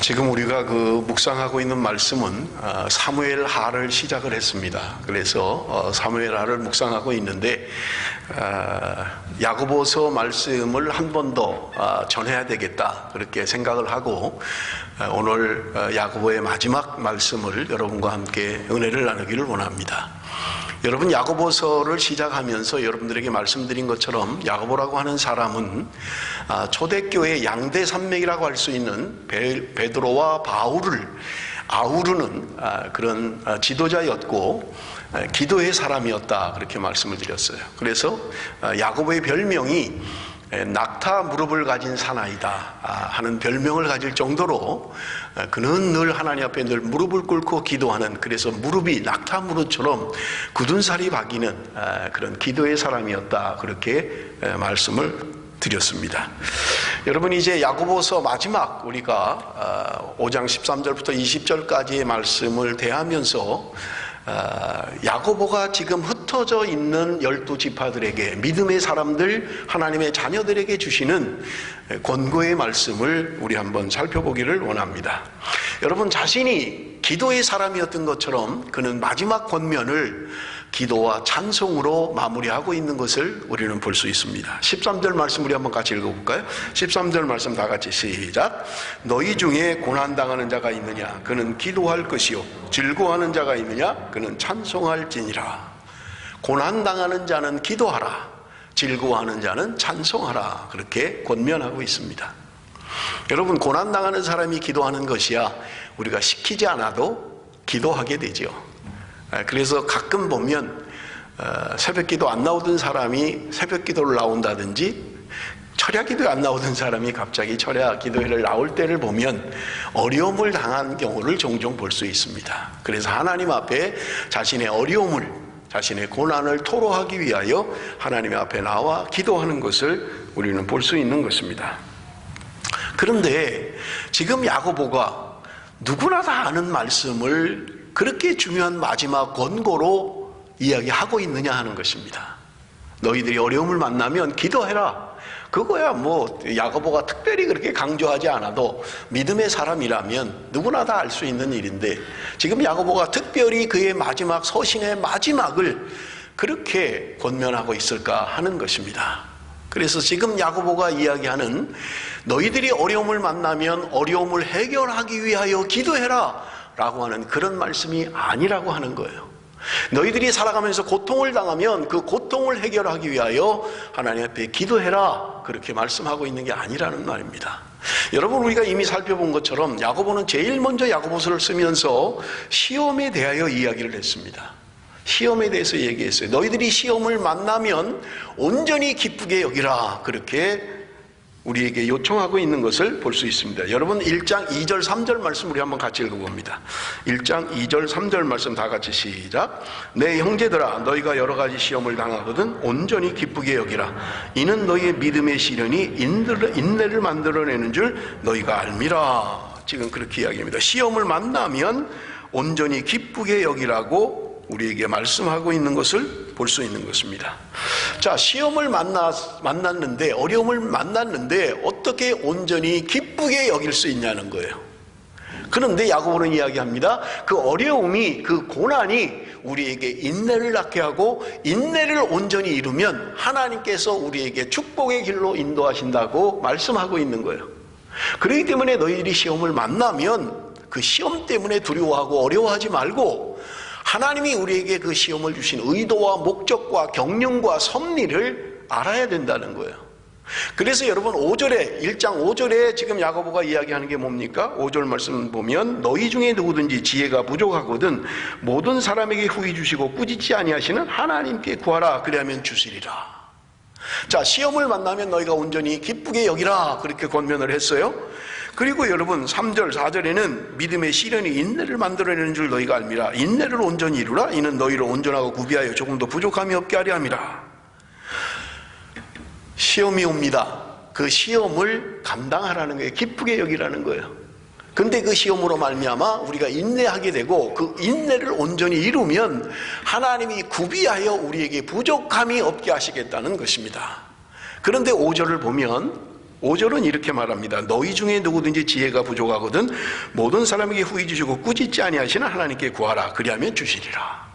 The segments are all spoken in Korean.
지금 우리가 묵상하고 있는 말씀은 사무엘하를 시작을 했습니다. 그래서 사무엘하를 묵상하고 있는데 야고보서 말씀을 한 번 더 전해야 되겠다 그렇게 생각을 하고 오늘 야고보의 마지막 말씀을 여러분과 함께 은혜를 나누기를 원합니다. 여러분, 야고보서를 시작하면서 여러분들에게 말씀드린 것처럼 야고보라고 하는 사람은 초대교회 양대 산맥이라고 할 수 있는 베드로와 바울을 아우르는 그런 지도자였고 기도의 사람이었다 그렇게 말씀을 드렸어요. 그래서 야고보의 별명이 낙타 무릎을 가진 사나이다 하는 별명을 가질 정도로 그는 늘 하나님 앞에 늘 무릎을 꿇고 기도하는, 그래서 무릎이 낙타 무릎처럼 굳은 살이 박이는 그런 기도의 사람이었다 그렇게 말씀을 드렸습니다. 여러분, 이제 야고보서 마지막 우리가 5장 13절부터 20절까지의 말씀을 대하면서 야고보가 지금 흩어져 있는 12지파들에게, 믿음의 사람들, 하나님의 자녀들에게 주시는 권고의 말씀을 우리 한번 살펴보기를 원합니다. 여러분, 자신이 기도의 사람이었던 것처럼 그는 마지막 권면을 기도와 찬송으로 마무리하고 있는 것을 우리는 볼 수 있습니다. 13절 말씀 우리 한번 같이 읽어볼까요? 13절 말씀 다 같이 시작. 너희 중에 고난당하는 자가 있느냐? 그는 기도할 것이요. 즐거워하는 자가 있느냐? 그는 찬송할지니라. 고난당하는 자는 기도하라. 즐거워하는 자는 찬송하라. 그렇게 권면하고 있습니다. 여러분, 고난당하는 사람이 기도하는 것이야 우리가 시키지 않아도 기도하게 되죠. 그래서 가끔 보면 새벽기도 안 나오던 사람이 새벽기도를 나온다든지 철야기도에 안 나오던 사람이 갑자기 철야기도회를 나올 때를 보면 어려움을 당한 경우를 종종 볼 수 있습니다. 그래서 하나님 앞에 자신의 어려움을, 자신의 고난을 토로하기 위하여 하나님 앞에 나와 기도하는 것을 우리는 볼 수 있는 것입니다. 그런데 지금 야고보가 누구나 다 아는 말씀을 그렇게 중요한 마지막 권고로 이야기하고 있느냐 하는 것입니다. 너희들이 어려움을 만나면 기도해라. 그거야 야고보가 특별히 그렇게 강조하지 않아도 믿음의 사람이라면 누구나 다 알 수 있는 일인데, 지금 야고보가 특별히 그의 마지막 서신의 마지막을 그렇게 권면하고 있을까 하는 것입니다. 그래서 지금 야고보가 이야기하는 너희들이 어려움을 만나면 어려움을 해결하기 위하여 기도해라 라고 하는 그런 말씀이 아니라고 하는 거예요. 너희들이 살아가면서 고통을 당하면 그 고통을 해결하기 위하여 하나님 앞에 기도해라 그렇게 말씀하고 있는 게 아니라는 말입니다. 여러분, 우리가 이미 살펴본 것처럼 야고보는 제일 먼저 야고보서를 쓰면서 시험에 대하여 이야기를 했습니다. 시험에 대해서 얘기했어요. 너희들이 시험을 만나면 온전히 기쁘게 여기라 그렇게 우리에게 요청하고 있는 것을 볼 수 있습니다. 여러분, 1장 2절 3절 말씀 우리 한번 같이 읽어봅니다. 1장 2절 3절 말씀 다 같이 시작. 내 형제들아, 너희가 여러 가지 시험을 당하거든 온전히 기쁘게 여기라. 이는 너희의 믿음의 시련이 인내를 만들어내는 줄 너희가 알미라. 지금 그렇게 이야기합니다. 시험을 만나면 온전히 기쁘게 여기라고 우리에게 말씀하고 있는 것을 볼 수 있는 것입니다. 자, 시험을 만났는데, 어려움을 만났는데 어떻게 온전히 기쁘게 여길 수 있냐는 거예요. 그런데 야고보는 이야기합니다. 그 어려움이, 그 고난이 우리에게 인내를 낳게 하고 인내를 온전히 이루면 하나님께서 우리에게 축복의 길로 인도하신다고 말씀하고 있는 거예요. 그렇기 때문에 너희들이 시험을 만나면 그 시험 때문에 두려워하고 어려워하지 말고 하나님이 우리에게 그 시험을 주신 의도와 목적과 경륜과 섭리를 알아야 된다는 거예요. 그래서 여러분, 1장 5절에 지금 야고보가 이야기하는 게 뭡니까? 5절 말씀 보면 너희 중에 누구든지 지혜가 부족하거든 모든 사람에게 후히 주시고 꾸짖지 아니하시는 하나님께 구하라. 그리하면 주시리라. 자, 시험을 만나면 너희가 온전히 기쁘게 여기라 그렇게 권면을 했어요. 그리고 여러분, 3절 4절에는 믿음의 시련이 인내를 만들어내는 줄 너희가 알미라. 인내를 온전히 이루라. 이는 너희를 온전하고 구비하여 조금도 부족함이 없게 하려 함이라. 시험이 옵니다. 그 시험을 감당하라는 거예요. 기쁘게 여기라는 거예요. 근데 그 시험으로 말미암아 우리가 인내하게 되고 그 인내를 온전히 이루면 하나님이 구비하여 우리에게 부족함이 없게 하시겠다는 것입니다. 그런데 5절을 보면 5절은 이렇게 말합니다. 너희 중에 누구든지 지혜가 부족하거든 모든 사람에게 후히 주시고 꾸짖지 아니하시는 하나님께 구하라. 그리하면 주시리라.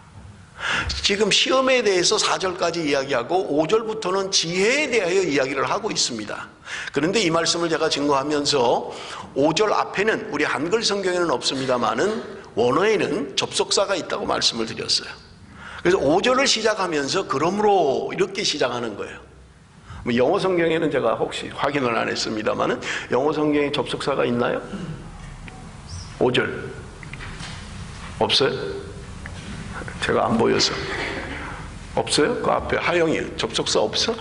지금 시험에 대해서 4절까지 이야기하고 5절부터는 지혜에 대하여 이야기를 하고 있습니다. 그런데 이 말씀을 제가 증거하면서 5절 앞에는 우리 한글 성경에는 없습니다만은 원어에는 접속사가 있다고 말씀을 드렸어요. 그래서 5절을 시작하면서 그러므로 이렇게 시작하는 거예요. 영어 성경에는 제가 혹시 확인을 안 했습니다만은 영어 성경에 접속사가 있나요? 5절 없어요? 제가 안 보여서 없어요? 그 앞에 하영이 접속사 없어?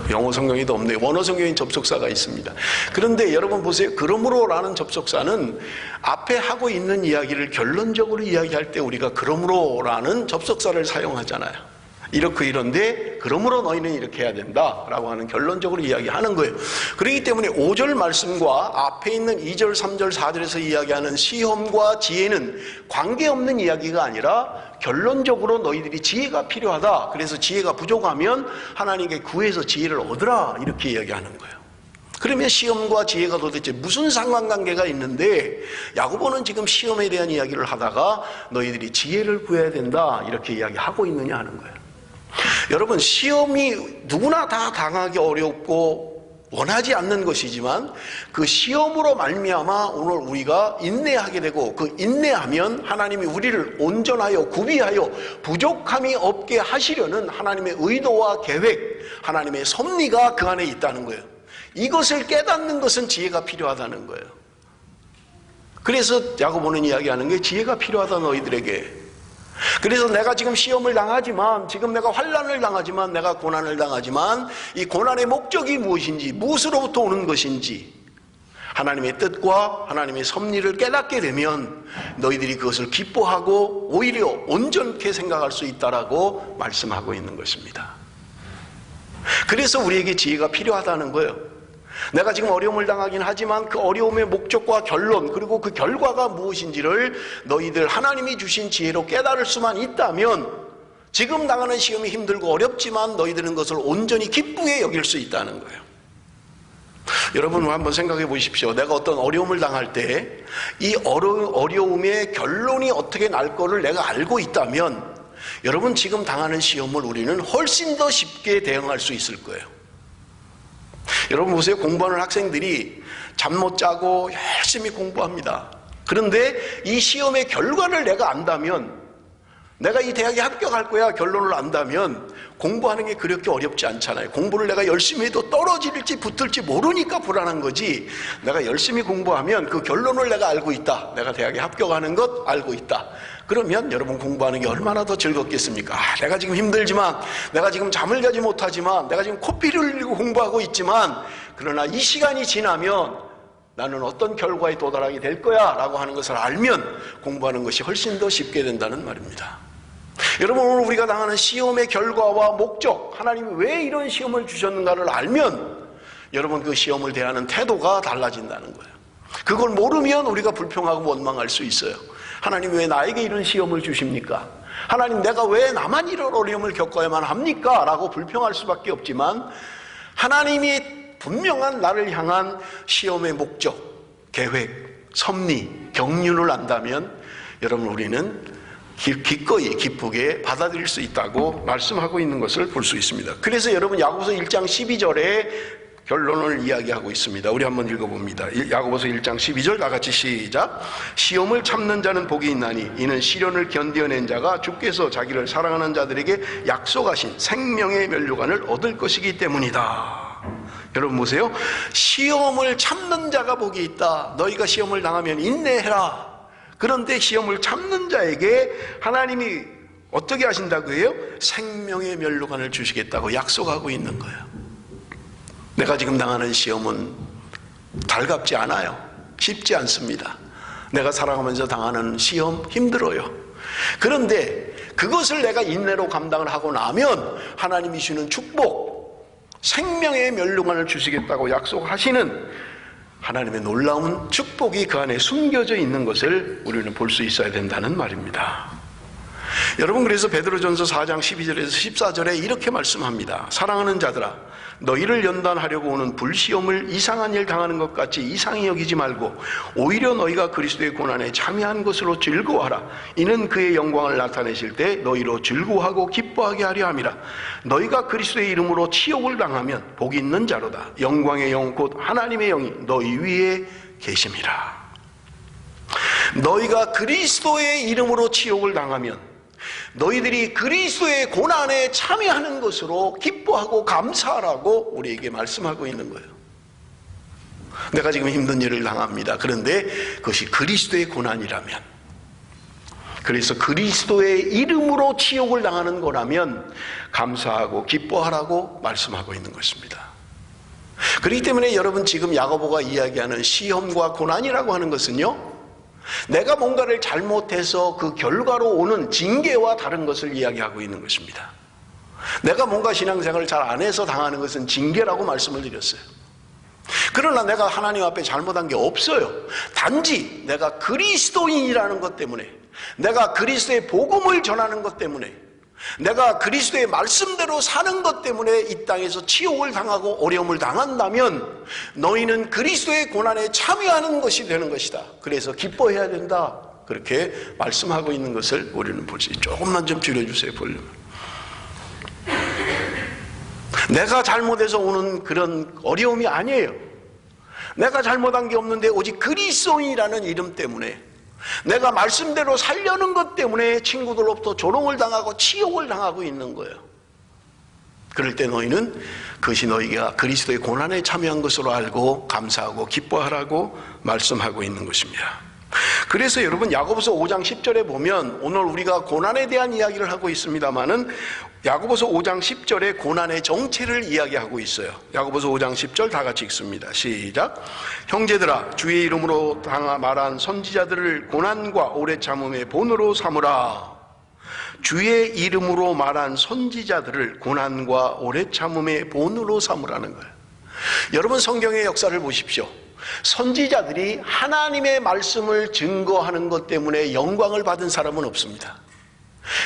영어 성경에도 없네요. 원어 성경에 접속사가 있습니다. 그런데 여러분 보세요. 그러므로라는 접속사는 앞에 하고 있는 이야기를 결론적으로 이야기할 때 우리가 그러므로라는 접속사를 사용하잖아요. 이렇고 이런데 그러므로 너희는 이렇게 해야 된다라고 하는 결론적으로 이야기하는 거예요. 그렇기 때문에 5절 말씀과 앞에 있는 2절, 3절, 4절에서 이야기하는 시험과 지혜는 관계없는 이야기가 아니라 결론적으로 너희들이 지혜가 필요하다. 그래서 지혜가 부족하면 하나님께 구해서 지혜를 얻으라. 이렇게 이야기하는 거예요. 그러면 시험과 지혜가 도대체 무슨 상관관계가 있는데 야고보는 지금 시험에 대한 이야기를 하다가 너희들이 지혜를 구해야 된다. 이렇게 이야기하고 있느냐 하는 거예요. 여러분, 시험이 누구나 다 당하기 어렵고 원하지 않는 것이지만 그 시험으로 말미암아 오늘 우리가 인내하게 되고 그 인내하면 하나님이 우리를 온전하여 구비하여 부족함이 없게 하시려는 하나님의 의도와 계획, 하나님의 섭리가 그 안에 있다는 거예요. 이것을 깨닫는 것은 지혜가 필요하다는 거예요. 그래서 야고보는 이야기하는 게 지혜가 필요하다 너희들에게. 그래서 내가 지금 시험을 당하지만, 지금 내가 환난을 당하지만, 내가 고난을 당하지만 이 고난의 목적이 무엇인지, 무엇으로부터 오는 것인지 하나님의 뜻과 하나님의 섭리를 깨닫게 되면 너희들이 그것을 기뻐하고 오히려 온전케 생각할 수 있다라고 말씀하고 있는 것입니다. 그래서 우리에게 지혜가 필요하다는 거예요. 내가 지금 어려움을 당하긴 하지만 그 어려움의 목적과 결론, 그리고 그 결과가 무엇인지를 너희들 하나님이 주신 지혜로 깨달을 수만 있다면 지금 당하는 시험이 힘들고 어렵지만 너희들은 그것을 온전히 기쁘게 여길 수 있다는 거예요. 여러분 한번 생각해 보십시오. 내가 어떤 어려움을 당할 때 이 어려움의 결론이 어떻게 날 거를 내가 알고 있다면 여러분 지금 당하는 시험을 우리는 훨씬 더 쉽게 대응할 수 있을 거예요. 여러분 보세요. 공부하는 학생들이 잠 못 자고 열심히 공부합니다. 그런데 이 시험의 결과를 내가 안다면, 내가 이 대학에 합격할 거야 결론을 안다면 공부하는 게 그렇게 어렵지 않잖아요. 공부를 내가 열심히 해도 떨어질지 붙을지 모르니까 불안한 거지, 내가 열심히 공부하면 그 결론을 내가 알고 있다, 내가 대학에 합격하는 것 알고 있다, 그러면 여러분 공부하는 게 얼마나 더 즐겁겠습니까? 내가 지금 힘들지만, 내가 지금 잠을 자지 못하지만, 내가 지금 코피를 흘리고 공부하고 있지만, 그러나 이 시간이 지나면 나는 어떤 결과에 도달하게 될 거야 라고 하는 것을 알면 공부하는 것이 훨씬 더 쉽게 된다는 말입니다. 여러분 오늘 우리가 당하는 시험의 결과와 목적, 하나님이 왜 이런 시험을 주셨는가를 알면 여러분 그 시험을 대하는 태도가 달라진다는 거예요. 그걸 모르면 우리가 불평하고 원망할 수 있어요. 하나님 왜 나에게 이런 시험을 주십니까? 하나님 내가 왜 나만 이런 어려움을 겪어야만 합니까? 라고 불평할 수밖에 없지만 하나님이 분명한 나를 향한 시험의 목적, 계획, 섭리, 경륜을 안다면 여러분 우리는 기꺼이 기쁘게 받아들일 수 있다고 말씀하고 있는 것을 볼 수 있습니다. 그래서 여러분 야고보서 1장 12절에 결론을 이야기하고 있습니다. 우리 한번 읽어봅니다. 야고보서 1장 12절 다같이 시작. 시험을 참는 자는 복이 있나니 이는 시련을 견디어낸 자가 주께서 자기를 사랑하는 자들에게 약속하신 생명의 면류관을 얻을 것이기 때문이다. 여러분 보세요. 시험을 참는 자가 복이 있다. 너희가 시험을 당하면 인내해라. 그런데 시험을 참는 자에게 하나님이 어떻게 하신다고 해요? 생명의 면류관을 주시겠다고 약속하고 있는 거예요. 내가 지금 당하는 시험은 달갑지 않아요. 쉽지 않습니다. 내가 살아가면서 당하는 시험 힘들어요. 그런데 그것을 내가 인내로 감당을 하고 나면 하나님이 주는 축복, 생명의 면류관을 주시겠다고 약속하시는 하나님의 놀라운 축복이 그 안에 숨겨져 있는 것을 우리는 볼 수 있어야 된다는 말입니다. 여러분, 그래서 베드로전서 4장 12절에서 14절에 이렇게 말씀합니다. 사랑하는 자들아, 너희를 연단하려고 오는 불시험을 이상한 일 당하는 것 같이 이상히 여기지 말고 오히려 너희가 그리스도의 고난에 참여한 것으로 즐거워하라. 이는 그의 영광을 나타내실 때 너희로 즐거워하고 기뻐하게 하려 함이라. 너희가 그리스도의 이름으로 치욕을 당하면 복이 있는 자로다. 영광의 영 곧 하나님의 영이 너희 위에 계심이라. 너희가 그리스도의 이름으로 치욕을 당하면 너희들이 그리스도의 고난에 참여하는 것으로 기뻐하고 감사하라고 우리에게 말씀하고 있는 거예요. 내가 지금 힘든 일을 당합니다. 그런데 그것이 그리스도의 고난이라면, 그래서 그리스도의 이름으로 치욕을 당하는 거라면 감사하고 기뻐하라고 말씀하고 있는 것입니다. 그렇기 때문에 여러분, 지금 야고보가 이야기하는 시험과 고난이라고 하는 것은요, 내가 뭔가를 잘못해서 그 결과로 오는 징계와 다른 것을 이야기하고 있는 것입니다. 내가 뭔가 신앙생활을 잘 안 해서 당하는 것은 징계라고 말씀을 드렸어요. 그러나 내가 하나님 앞에 잘못한 게 없어요. 단지 내가 그리스도인이라는 것 때문에, 내가 그리스도의 복음을 전하는 것 때문에, 내가 그리스도의 말씀대로 사는 것 때문에 이 땅에서 치욕을 당하고 어려움을 당한다면 너희는 그리스도의 고난에 참여하는 것이 되는 것이다. 그래서 기뻐해야 된다. 그렇게 말씀하고 있는 것을 우리는 볼 수 있죠. 조금만 좀 줄여주세요, 볼륨을. 내가 잘못해서 오는 그런 어려움이 아니에요. 내가 잘못한 게 없는데 오직 그리스도인이라는 이름 때문에, 내가 말씀대로 살려는 것 때문에 친구들로부터 조롱을 당하고 치욕을 당하고 있는 거예요. 그럴 때 너희는 그것이 너희가 그리스도의 고난에 참여한 것으로 알고 감사하고 기뻐하라고 말씀하고 있는 것입니다. 그래서 여러분, 야고보서 5장 10절에 보면, 오늘 우리가 고난에 대한 이야기를 하고 있습니다마는 야고보서 5장 10절에 고난의 정체를 이야기하고 있어요. 야고보서 5장 10절 다 같이 읽습니다. 시작. 형제들아, 주의 이름으로 말한 선지자들을 고난과 오래 참음의 본으로 삼으라. 주의 이름으로 말한 선지자들을 고난과 오래 참음의 본으로 삼으라는 거예요. 여러분, 성경의 역사를 보십시오. 선지자들이 하나님의 말씀을 증거하는 것 때문에 영광을 받은 사람은 없습니다.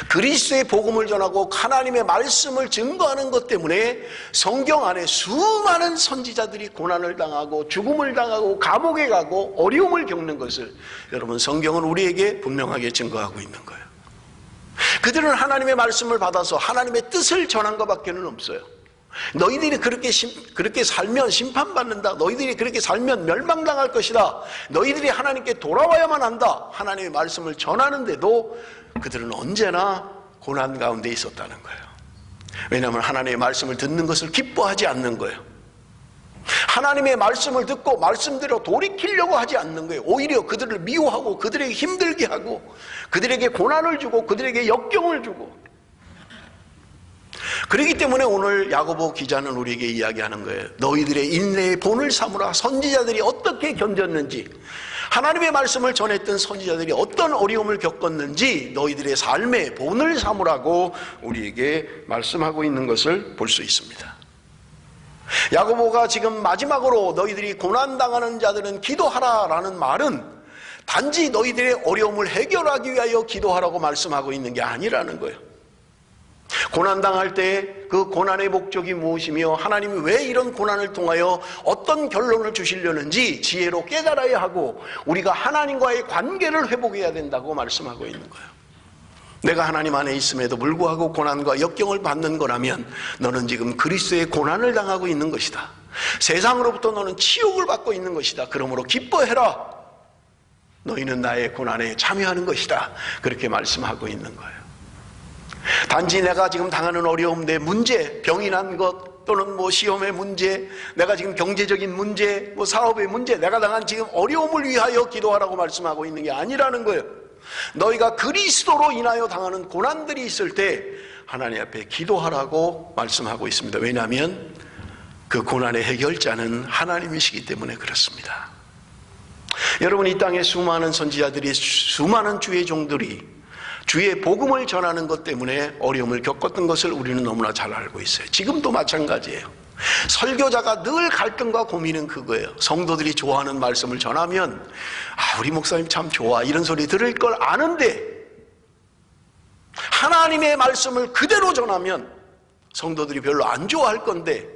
그리스도의 복음을 전하고 하나님의 말씀을 증거하는 것 때문에 성경 안에 수많은 선지자들이 고난을 당하고 죽음을 당하고 감옥에 가고 어려움을 겪는 것을 여러분, 성경은 우리에게 분명하게 증거하고 있는 거예요. 그들은 하나님의 말씀을 받아서 하나님의 뜻을 전한 것밖에는 없어요. 너희들이 그렇게 살면 심판받는다. 너희들이 그렇게 살면 멸망당할 것이다. 너희들이 하나님께 돌아와야만 한다. 하나님의 말씀을 전하는데도 그들은 언제나 고난 가운데 있었다는 거예요. 왜냐하면 하나님의 말씀을 듣는 것을 기뻐하지 않는 거예요. 하나님의 말씀을 듣고 말씀대로 돌이키려고 하지 않는 거예요. 오히려 그들을 미워하고 그들에게 힘들게 하고 그들에게 고난을 주고 그들에게 역경을 주고. 그렇기 때문에 오늘 야고보 기자는 우리에게 이야기하는 거예요. 너희들의 인내의 본을 삼으라. 선지자들이 어떻게 견뎠는지, 하나님의 말씀을 전했던 선지자들이 어떤 어려움을 겪었는지 너희들의 삶의 본을 삼으라고 우리에게 말씀하고 있는 것을 볼 수 있습니다. 야고보가 지금 마지막으로 너희들이 고난당하는 자들은 기도하라라는 말은 단지 너희들의 어려움을 해결하기 위하여 기도하라고 말씀하고 있는 게 아니라는 거예요. 고난당할 때 그 고난의 목적이 무엇이며 하나님이 왜 이런 고난을 통하여 어떤 결론을 주시려는지 지혜로 깨달아야 하고 우리가 하나님과의 관계를 회복해야 된다고 말씀하고 있는 거예요. 내가 하나님 안에 있음에도 불구하고 고난과 역경을 받는 거라면 너는 지금 그리스도의 고난을 당하고 있는 것이다. 세상으로부터 너는 치욕을 받고 있는 것이다. 그러므로 기뻐해라. 너희는 나의 고난에 참여하는 것이다. 그렇게 말씀하고 있는 거예요. 단지 내가 지금 당하는 어려움, 내 문제, 병이 난 것 또는 시험의 문제, 내가 지금 경제적인 문제, 사업의 문제, 내가 당한 지금 어려움을 위하여 기도하라고 말씀하고 있는 게 아니라는 거예요. 너희가 그리스도로 인하여 당하는 고난들이 있을 때 하나님 앞에 기도하라고 말씀하고 있습니다. 왜냐하면 그 고난의 해결자는 하나님이시기 때문에 그렇습니다. 여러분, 이 땅에 수많은 선지자들이, 수많은 주의 종들이 주의 복음을 전하는 것 때문에 어려움을 겪었던 것을 우리는 너무나 잘 알고 있어요. 지금도 마찬가지예요. 설교자가 늘 갈등과 고민은 그거예요. 성도들이 좋아하는 말씀을 전하면 우리 목사님 참 좋아 이런 소리 들을 걸 아는데 하나님의 말씀을 그대로 전하면 성도들이 별로 안 좋아할 건데,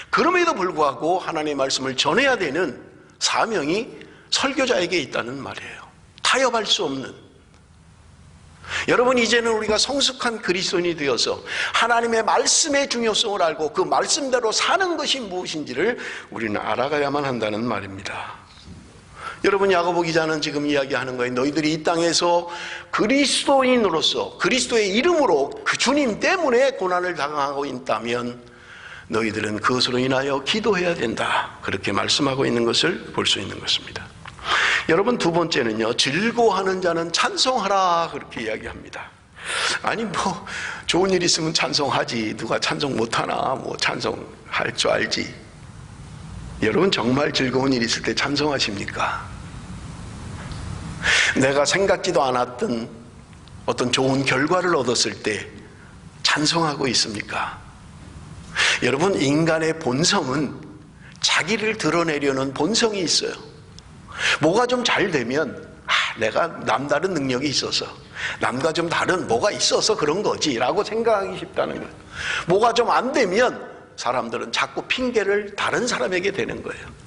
그럼에도 불구하고 하나님의 말씀을 전해야 되는 사명이 설교자에게 있다는 말이에요. 타협할 수 없는. 여러분, 이제는 우리가 성숙한 그리스도인이 되어서 하나님의 말씀의 중요성을 알고 그 말씀대로 사는 것이 무엇인지를 우리는 알아가야만 한다는 말입니다. 여러분, 야고보 기자는 지금 이야기하는 거예요. 너희들이 이 땅에서 그리스도인으로서 그리스도의 이름으로 그 주님 때문에 고난을 당하고 있다면 너희들은 그것으로 인하여 기도해야 된다. 그렇게 말씀하고 있는 것을 볼 수 있는 것입니다. 여러분, 두 번째는요, 즐거워하는 자는 찬송하라, 그렇게 이야기합니다. 아니, 좋은 일 있으면 찬송하지, 누가 찬송 못하나, 찬송할 줄 알지. 여러분, 정말 즐거운 일 있을 때 찬송하십니까? 내가 생각지도 않았던 어떤 좋은 결과를 얻었을 때 찬송하고 있습니까? 여러분, 인간의 본성은 자기를 드러내려는 본성이 있어요. 뭐가 좀 잘 되면 내가 남다른 능력이 있어서, 남과 좀 다른 뭐가 있어서 그런 거지 라고 생각하기 쉽다는 거예요. 뭐가 좀 안 되면 사람들은 자꾸 핑계를 다른 사람에게 대는 거예요.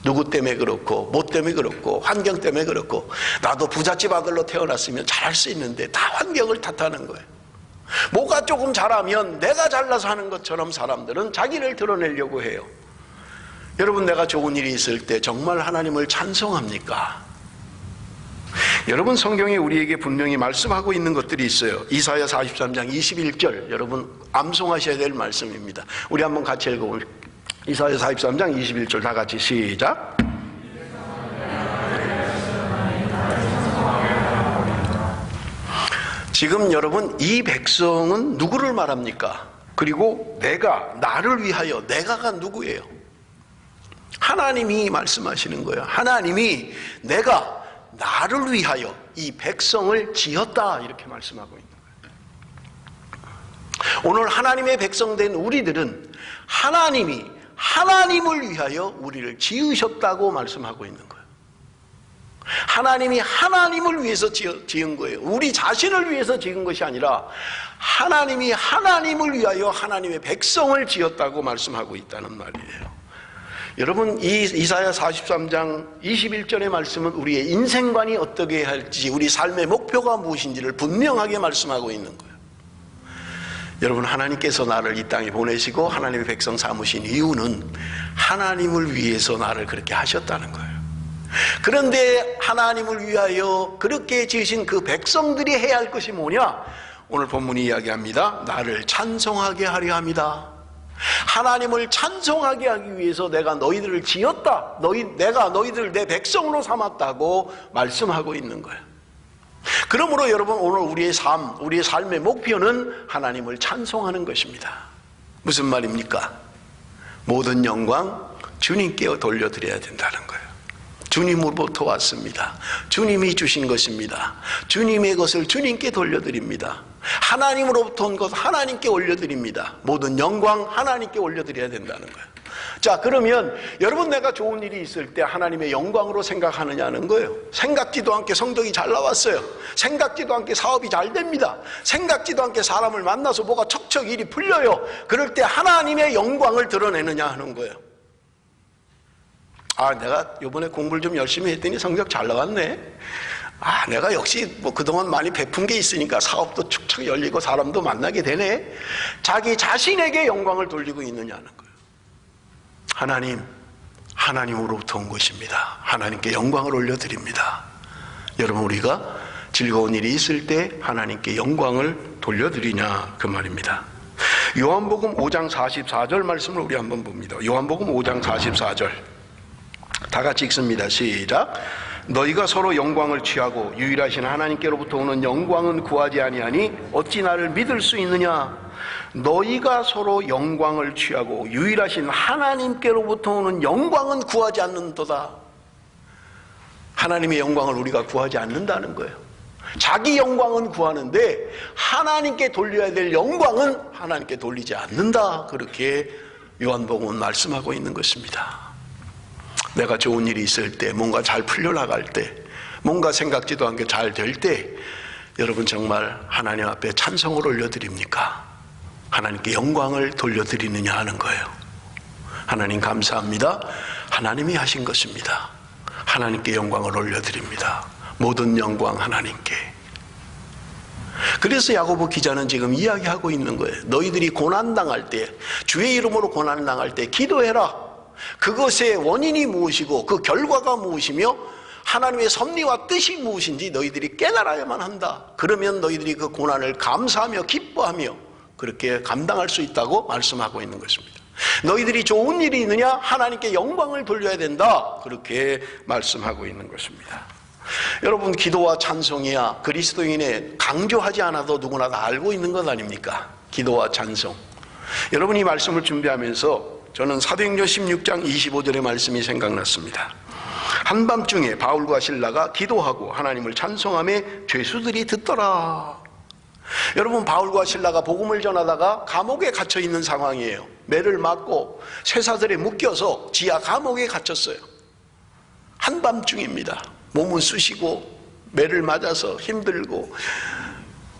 누구 때문에 그렇고, 뭐 때문에 그렇고, 환경 때문에 그렇고, 나도 부잣집 아들로 태어났으면 잘할 수 있는데 다 환경을 탓하는 거예요. 뭐가 조금 잘하면 내가 잘나서 하는 것처럼 사람들은 자기를 드러내려고 해요. 여러분, 내가 좋은 일이 있을 때 정말 하나님을 찬송합니까? 여러분, 성경에 우리에게 분명히 말씀하고 있는 것들이 있어요. 이사야 43장 21절, 여러분 암송하셔야 될 말씀입니다. 우리 한번 같이 읽어볼게요. 이사야 43장 21절 다 같이 시작. 지금 여러분, 이 백성은 누구를 말합니까? 그리고 나를 위하여, 내가가 누구예요? 하나님이 말씀하시는 거예요. 하나님이 내가 나를 위하여 이 백성을 지었다, 이렇게 말씀하고 있는 거예요. 오늘 하나님의 백성 된 우리들은 하나님이 하나님을 위하여 우리를 지으셨다고 말씀하고 있는 거예요. 하나님이 하나님을 위해서 지은 거예요. 우리 자신을 위해서 지은 것이 아니라 하나님이 하나님을 위하여 하나님의 백성을 지었다고 말씀하고 있다는 말이에요. 여러분, 이 이사야 43장 21절의 말씀은 우리의 인생관이 어떻게 할지, 우리 삶의 목표가 무엇인지를 분명하게 말씀하고 있는 거예요. 여러분, 하나님께서 나를 이 땅에 보내시고 하나님의 백성 삼으신 이유는 하나님을 위해서 나를 그렇게 하셨다는 거예요. 그런데 하나님을 위하여 그렇게 지으신 그 백성들이 해야 할 것이 뭐냐? 오늘 본문이 이야기합니다. 나를 찬송하게 하려 합니다. 하나님을 찬송하게 하기 위해서 내가 너희들을 지었다, 내가 너희들을 내 백성으로 삼았다고 말씀하고 있는 거예요. 그러므로 여러분, 오늘 우리의 삶의 목표는 하나님을 찬송하는 것입니다. 무슨 말입니까? 모든 영광 주님께 돌려드려야 된다는 거예요. 주님으로부터 왔습니다. 주님이 주신 것입니다. 주님의 것을 주님께 돌려드립니다. 하나님으로부터 온 것 하나님께 올려드립니다. 모든 영광 하나님께 올려드려야 된다는 거예요. 자, 그러면 여러분, 내가 좋은 일이 있을 때 하나님의 영광으로 생각하느냐는 거예요. 생각지도 않게 성적이 잘 나왔어요. 생각지도 않게 사업이 잘 됩니다. 생각지도 않게 사람을 만나서 뭐가 척척 일이 풀려요. 그럴 때 하나님의 영광을 드러내느냐 하는 거예요. 내가 이번에 공부를 좀 열심히 했더니 성적 잘 나왔네. 내가 역시 그동안 많이 베푼 게 있으니까 사업도 축축 열리고 사람도 만나게 되네. 자기 자신에게 영광을 돌리고 있느냐는 거예요. 하나님으로부터 온 것입니다. 하나님께 영광을 올려드립니다. 여러분, 우리가 즐거운 일이 있을 때 하나님께 영광을 돌려드리냐, 그 말입니다. 요한복음 5장 44절 말씀을 우리 한번 봅니다. 요한복음 5장 44절 다 같이 읽습니다. 시작. 너희가 서로 영광을 취하고 유일하신 하나님께로부터 오는 영광은 구하지 아니하니 어찌 나를 믿을 수 있느냐. 너희가 서로 영광을 취하고 유일하신 하나님께로부터 오는 영광은 구하지 않는도다. 하나님의 영광을 우리가 구하지 않는다는 거예요. 자기 영광은 구하는데 하나님께 돌려야 될 영광은 하나님께 돌리지 않는다. 그렇게 요한복음은 말씀하고 있는 것입니다. 내가 좋은 일이 있을 때, 뭔가 잘 풀려나갈 때, 뭔가 생각지도 않게 잘 될 때, 여러분 정말 하나님 앞에 찬송을 올려드립니까? 하나님께 영광을 돌려드리느냐 하는 거예요. 하나님 감사합니다. 하나님이 하신 것입니다. 하나님께 영광을 올려드립니다. 모든 영광 하나님께. 그래서 야고보 기자는 지금 이야기하고 있는 거예요. 너희들이 고난당할 때, 주의 이름으로 고난당할 때 기도해라. 그것의 원인이 무엇이고 그 결과가 무엇이며 하나님의 섭리와 뜻이 무엇인지 너희들이 깨달아야만 한다. 그러면 너희들이 그 고난을 감사하며 기뻐하며 그렇게 감당할 수 있다고 말씀하고 있는 것입니다. 너희들이 좋은 일이 있느냐? 하나님께 영광을 돌려야 된다. 그렇게 말씀하고 있는 것입니다. 여러분, 기도와 찬송이야 그리스도인의 강조하지 않아도 누구나 다 알고 있는 것 아닙니까? 기도와 찬송. 여러분, 이 말씀을 준비하면서 저는 사도행전 16장 25절의 말씀이 생각났습니다. 한밤중에 바울과 실라가 기도하고 하나님을 찬송하며 죄수들이 듣더라. 여러분, 바울과 실라가 복음을 전하다가 감옥에 갇혀 있는 상황이에요. 매를 맞고 쇠사슬에 묶여서 지하 감옥에 갇혔어요. 한밤중입니다. 몸은 쑤시고 매를 맞아서 힘들고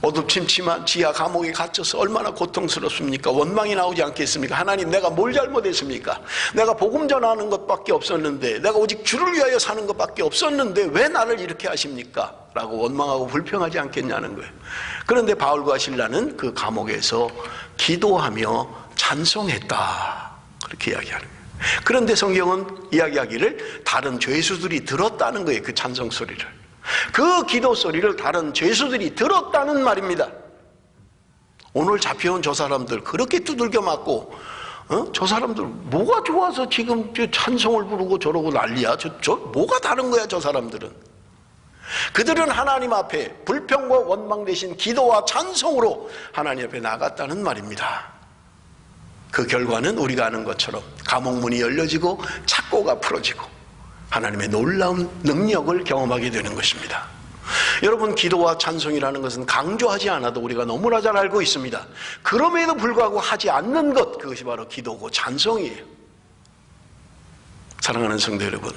어둡침침한 지하 감옥에 갇혀서 얼마나 고통스럽습니까? 원망이 나오지 않겠습니까? 하나님, 내가 뭘 잘못했습니까? 내가 복음 전하는 것밖에 없었는데, 내가 오직 주를 위하여 사는 것밖에 없었는데 왜 나를 이렇게 하십니까? 라고 원망하고 불평하지 않겠냐는 거예요. 그런데 바울과 실라는 그 감옥에서 기도하며 찬송했다. 그렇게 이야기하는 거예요. 그런데 성경은 이야기하기를 다른 죄수들이 들었다는 거예요. 그 찬송 소리를. 그 기도 소리를 다른 죄수들이 들었다는 말입니다. 오늘 잡혀온 저 사람들 그렇게 두들겨 맞고 저 사람들 뭐가 좋아서 지금 찬송을 부르고 저러고 난리야? 저 뭐가 다른 거야? 저 사람들은. 그들은 하나님 앞에 불평과 원망 대신 기도와 찬송으로 하나님 앞에 나갔다는 말입니다. 그 결과는 우리가 아는 것처럼 감옥문이 열려지고 착고가 풀어지고 하나님의 놀라운 능력을 경험하게 되는 것입니다. 여러분, 기도와 찬송이라는 것은 강조하지 않아도 우리가 너무나 잘 알고 있습니다. 그럼에도 불구하고 하지 않는 것, 그것이 바로 기도고 찬송이에요. 사랑하는 성도 여러분,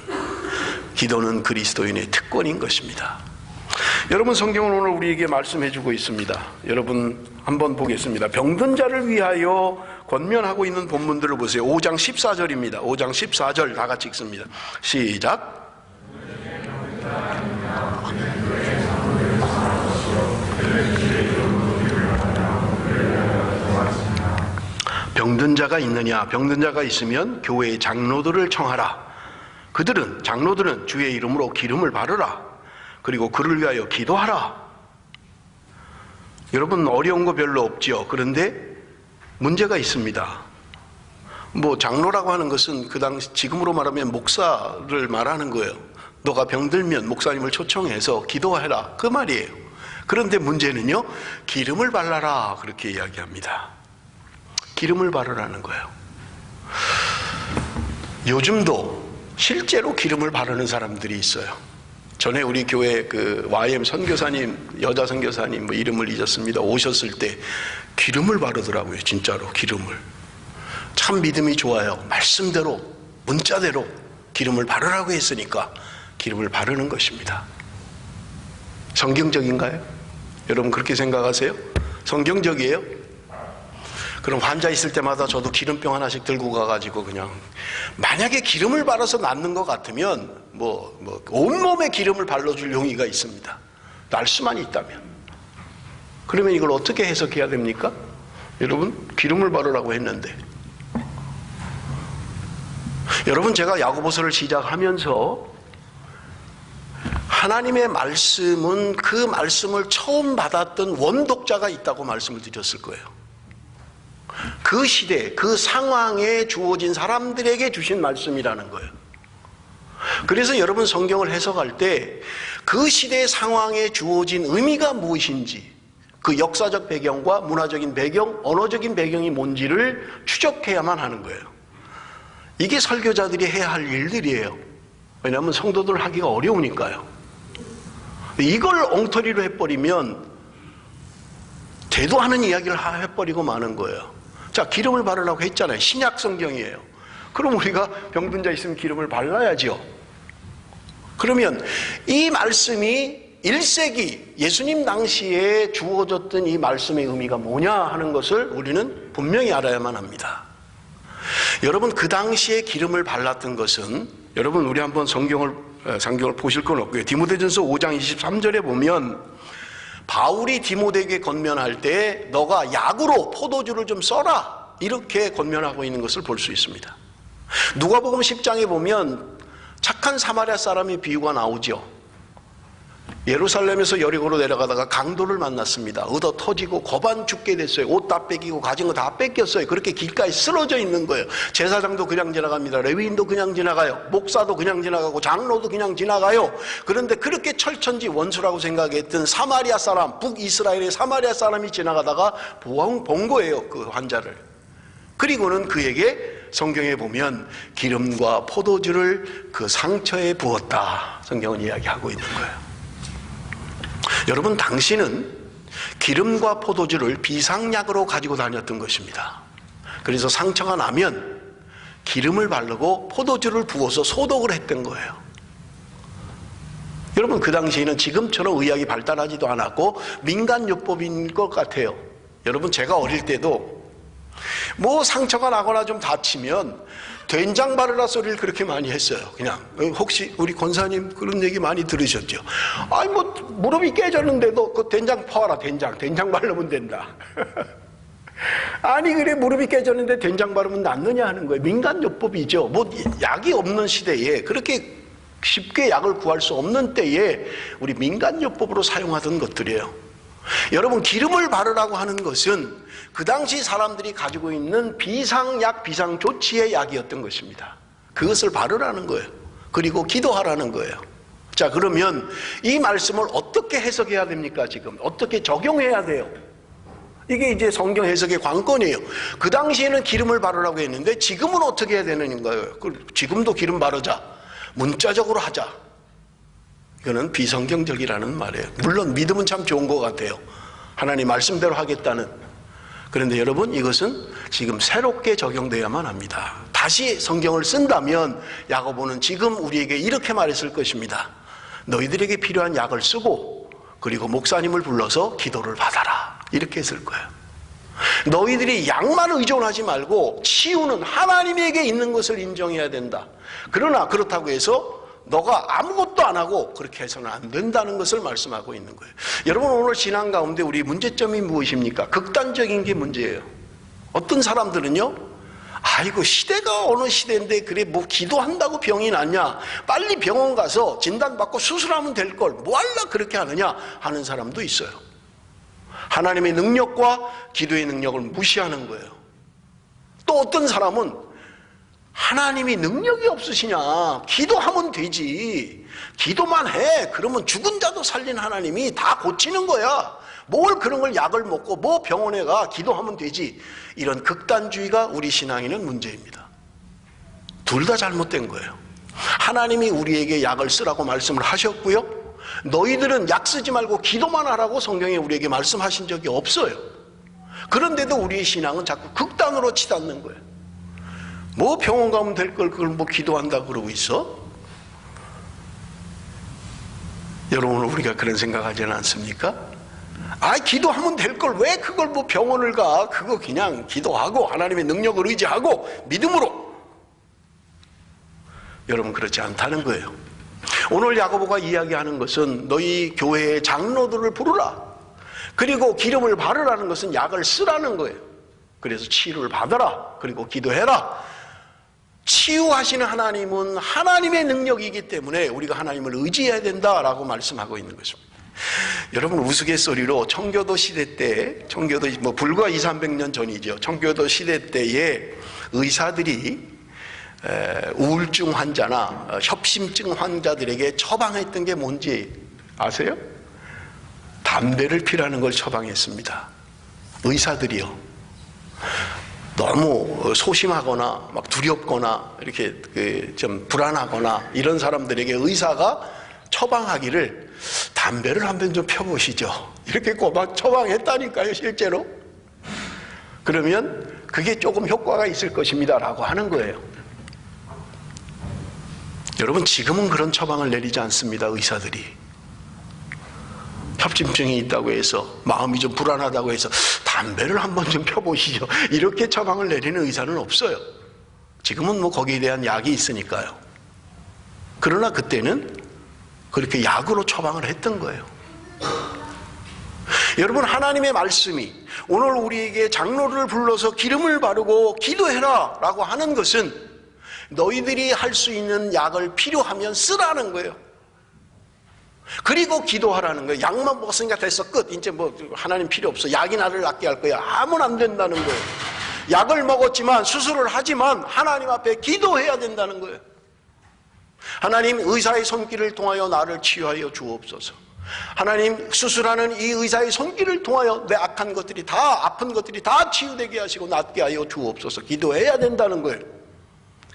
기도는 그리스도인의 특권인 것입니다. 여러분, 성경은 오늘 우리에게 말씀해 주고 있습니다. 여러분 한번 보겠습니다. 병든 자를 위하여 권면하고 있는 본문들을 보세요. 5장 14절입니다. 5장 14절 다 같이 읽습니다. 시작. 병든 자가 있느냐? 병든 자가 있으면 교회의 장로들을 청하라. 장로들은 주의 이름으로 기름을 바르라. 그리고 그를 위하여 기도하라. 여러분, 어려운 거 별로 없죠. 그런데 문제가 있습니다. 장로라고 하는 것은 그 당시 지금으로 말하면 목사를 말하는 거예요. 너가 병들면 목사님을 초청해서 기도해라, 그 말이에요. 그런데 문제는요, 기름을 발라라 그렇게 이야기합니다. 기름을 바르라는 거예요. 요즘도 실제로 기름을 바르는 사람들이 있어요. 전에 우리 교회 그 YM 선교사님, 여자 선교사님 이름을 잊었습니다. 오셨을 때 기름을 바르더라고요. 진짜로 기름을. 참 믿음이 좋아요. 말씀대로 문자대로 기름을 바르라고 했으니까 기름을 바르는 것입니다. 성경적인가요? 여러분 그렇게 생각하세요? 성경적이에요? 그럼 환자 있을 때마다 저도 기름병 하나씩 들고 가가지고 그냥, 만약에 기름을 바라서 낫는 것 같으면 온몸에 기름을 발라줄 용의가 있습니다. 날 수만 있다면. 그러면 이걸 어떻게 해석해야 됩니까? 여러분, 기름을 바르라고 했는데. 여러분, 제가 야고보서를 시작하면서 하나님의 말씀은 그 말씀을 처음 받았던 원독자가 있다고 말씀을 드렸을 거예요. 그 시대, 그 상황에 주어진 사람들에게 주신 말씀이라는 거예요. 그래서 여러분, 성경을 해석할 때 그 시대의 상황에 주어진 의미가 무엇인지, 그 역사적 배경과 문화적인 배경, 언어적인 배경이 뭔지를 추적해야만 하는 거예요. 이게 설교자들이 해야 할 일들이에요. 왜냐하면 성도들 하기가 어려우니까요. 이걸 엉터리로 해버리면 대도 하는 이야기를 해버리고 마는 거예요. 자, 기름을 바르라고 했잖아요. 신약 성경이에요. 그럼 우리가 병든 자 있으면 기름을 발라야죠. 그러면 이 말씀이 1세기 예수님 당시에 주어졌던 이 말씀의 의미가 뭐냐 하는 것을 우리는 분명히 알아야만 합니다. 여러분, 그 당시에 기름을 발랐던 것은, 여러분 우리 한번 성경을 보실 건 없고요. 디모데전서 5장 23절에 보면 바울이 디모데에게 권면할 때 너가 약으로 포도주를 좀 써라, 이렇게 권면하고 있는 것을 볼 수 있습니다. 누가복음 10장에 보면 착한 사마리아 사람의 비유가 나오죠. 예루살렘에서 여리고로 내려가다가 강도를 만났습니다. 얻어 터지고 고반 죽게 됐어요. 옷 다 뺏기고 가진 거 다 뺏겼어요. 그렇게 길가에 쓰러져 있는 거예요. 제사장도 그냥 지나갑니다. 레위인도 그냥 지나가요. 목사도 그냥 지나가고 장로도 그냥 지나가요. 그런데 그렇게 철천지 원수라고 생각했던 사마리아 사람, 북이스라엘의 사마리아 사람이 지나가다가 본 거예요, 그 환자를. 그리고는 그에게 성경에 보면 기름과 포도주를 그 상처에 부었다, 성경은 이야기하고 있는 거예요. 여러분, 당신은 기름과 포도주를 비상약으로 가지고 다녔던 것입니다. 그래서 상처가 나면 기름을 바르고 포도주를 부어서 소독을 했던 거예요. 여러분, 그 당시에는 지금처럼 의학이 발달하지도 않았고 민간요법인 것 같아요. 여러분, 제가 어릴 때도 뭐 상처가 나거나 좀 다치면 된장 바르라 소리를 그렇게 많이 했어요. 그냥 혹시 우리 권사님 그런 얘기 많이 들으셨죠? 아니 뭐 무릎이 깨졌는데도 그 된장 퍼와라, 된장 바르면 된다. 아니 그래, 무릎이 깨졌는데 된장 바르면 낫느냐 하는 거예요. 민간요법이죠. 뭐 약이 없는 시대에, 그렇게 쉽게 약을 구할 수 없는 때에 우리 민간요법으로 사용하던 것들이에요. 여러분, 기름을 바르라고 하는 것은 그 당시 사람들이 가지고 있는 비상약, 비상조치의 약이었던 것입니다. 그것을 바르라는 거예요. 그리고 기도하라는 거예요. 자, 그러면 이 말씀을 어떻게 해석해야 됩니까? 지금 어떻게 적용해야 돼요? 이게 이제 성경 해석의 관건이에요. 그 당시에는 기름을 바르라고 했는데 지금은 어떻게 해야 되는 거예요? 지금도 기름 바르자, 문자적으로 하자, 이거는 비성경적이라는 말이에요. 물론 믿음은 참 좋은 것 같아요. 하나님 말씀대로 하겠다는. 그런데 여러분, 이것은 지금 새롭게 적용되어야만 합니다. 다시 성경을 쓴다면 야고보는 지금 우리에게 이렇게 말했을 것입니다. 너희들에게 필요한 약을 쓰고 그리고 목사님을 불러서 기도를 받아라, 이렇게 했을 거예요. 너희들이 약만 의존하지 말고 치유는 하나님에게 있는 것을 인정해야 된다. 그러나 그렇다고 해서 너가 아무것도 안 하고 그렇게 해서는 안 된다는 것을 말씀하고 있는 거예요. 여러분, 오늘 신앙 가운데 우리 문제점이 무엇입니까? 극단적인 게 문제예요. 어떤 사람들은요, 아이고 시대가 어느 시대인데 그래 뭐 기도한다고 병이 낫냐, 빨리 병원 가서 진단받고 수술하면 될 걸 뭐 하려 그렇게 하느냐 하는 사람도 있어요. 하나님의 능력과 기도의 능력을 무시하는 거예요. 또 어떤 사람은 하나님이 능력이 없으시냐, 기도하면 되지, 기도만 해, 그러면 죽은 자도 살린 하나님이 다 고치는 거야, 뭘 그런 걸 약을 먹고 뭐 병원에 가, 기도하면 되지. 이런 극단주의가 우리 신앙에는 문제입니다. 둘 다 잘못된 거예요. 하나님이 우리에게 약을 쓰라고 말씀을 하셨고요, 너희들은 약 쓰지 말고 기도만 하라고 성경에 우리에게 말씀하신 적이 없어요. 그런데도 우리의 신앙은 자꾸 극단으로 치닫는 거예요. 뭐 병원 가면 될 걸 그걸 뭐 기도한다 그러고 있어? 여러분, 우리가 그런 생각하지는 않습니까? 아, 기도하면 될 걸 왜 그걸 뭐 병원을 가? 그거 그냥 기도하고 하나님의 능력을 의지하고 믿음으로. 여러분, 그렇지 않다는 거예요. 오늘 야고보가 이야기하는 것은 너희 교회의 장로들을 부르라, 그리고 기름을 바르라는 것은 약을 쓰라는 거예요. 그래서 치유를 받아라, 그리고 기도해라. 치유하시는 하나님은 하나님의 능력이기 때문에 우리가 하나님을 의지해야 된다라고 말씀하고 있는 것입니다. 여러분, 우스갯소리로 청교도 시대 때, 청교도 뭐 불과 200~300년 전이죠. 청교도 시대 때에 의사들이 우울증 환자나 협심증 환자들에게 처방했던 게 뭔지 아세요? 담배를 피라는 걸 처방했습니다. 의사들이요. 너무 소심하거나 막 두렵거나 이렇게 좀 불안하거나 이런 사람들에게 의사가 처방하기를 담배를 한 번 좀 펴보시죠, 이렇게 꼬박 처방했다니까요, 실제로. 그러면 그게 조금 효과가 있을 것입니다 라고 하는 거예요. 여러분, 지금은 그런 처방을 내리지 않습니다, 의사들이. 합심증이 있다고 해서 마음이 좀 불안하다고 해서 담배를 한번 좀 펴보시죠, 이렇게 처방을 내리는 의사는 없어요. 지금은 뭐 거기에 대한 약이 있으니까요. 그러나 그때는 그렇게 약으로 처방을 했던 거예요. 여러분, 하나님의 말씀이 오늘 우리에게 장로를 불러서 기름을 바르고 기도해라 라고 하는 것은 너희들이 할 수 있는 약을 필요하면 쓰라는 거예요. 그리고 기도하라는 거예요. 약만 먹었으니까 됐어, 끝. 이제 뭐 하나님 필요 없어, 약이 나를 낫게 할 거야, 하면 안 된다는 거예요. 약을 먹었지만, 수술을 하지만 하나님 앞에 기도해야 된다는 거예요. 하나님, 의사의 손길을 통하여 나를 치유하여 주옵소서. 하나님, 수술하는 이 의사의 손길을 통하여 내 악한 것들이 다, 아픈 것들이 다 치유되게 하시고 낫게 하여 주옵소서. 기도해야 된다는 거예요.